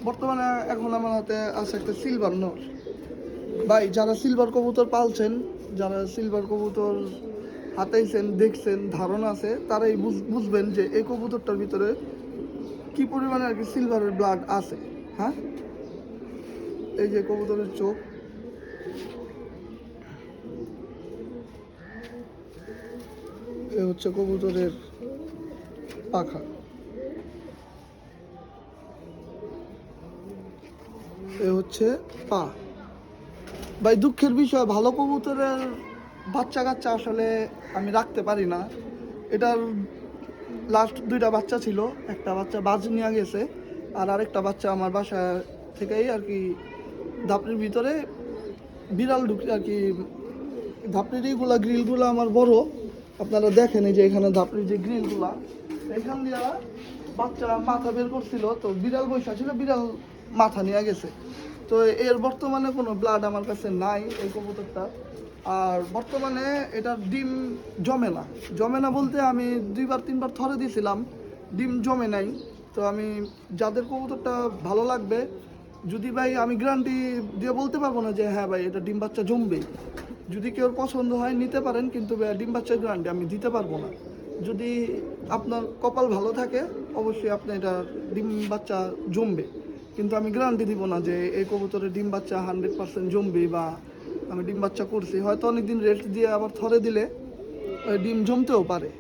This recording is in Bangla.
বর্তমানে এখন আমার হাতে আছে একটা সিলভার নর। ভাই যারা সিলভার কবুতর পালছেন, যারা সিলভার কবুতর হাতাইছেন, দেখছেন, ধারণা আছে, তারাই বুঝবেন যে এই কবুতরটার ভিতরে কি পরিমাণে আর কি সিলভারের ব্লাড আছে। হ্যাঁ, এই যে কবুতরের চোখ, এ হচ্ছে কবুতরের পাখা, এ হচ্ছে পা। ভাই দুঃখের বিষয়, ভালো কবুতরের বাচ্চা কাচ্চা আসলে আমি রাখতে পারি না। এটার লাস্ট দুইটা বাচ্চা ছিল, একটা বাচ্চা বাজ নিয়ে গেছে, আর আরেকটা বাচ্চা আমার বাসা থেকেই আর কি ধাপড়ির ভিতরে বিড়াল ঢুকে আর কি। ধাপড়ির এইগুলা গ্রিলগুলো আমার বড়, আপনারা দেখেন এই যে এখানে ধাপড়ির যে গ্রিলগুলা, এখান দিয়ে বাচ্চা মাথা বের করছিল, তো বিড়াল বৈশা ছিল, বিড়াল মাথা নিয়ে গেছে। তো এর বর্তমানে কোনো ব্লাড আমার কাছে নাই এই কবুতরটা। আর বর্তমানে এটার ডিম জমে না বলতে আমি 2-3 বার থরে দিয়েছিলাম, ডিম জমে নাই। তো আমি যাদের কবুতরটা ভালো লাগবে, যদি ভাই আমি গ্যারান্টি দিয়ে বলতে পারবো না যে হ্যাঁ ভাই এটা ডিম বাচ্চা জমবেই। যদি কেউ পছন্দ হয় নিতে পারেন, কিন্তু ডিম বাচ্চার গ্যারান্টি আমি দিতে পারবো না। যদি আপনার কপাল ভালো থাকে অবশ্যই আপনি এটা ডিম বাচ্চা জমবে, কিন্তু আমি গ্যারান্টি দিব না যে এই কবুতরের ডিম বাচ্চা 100% জমবে, বা আমি ডিম বাচ্চা করছি। হয়তো অনেকদিন রেস্ট দিয়ে আবার থরে দিলে ডিম জমতেও পারে।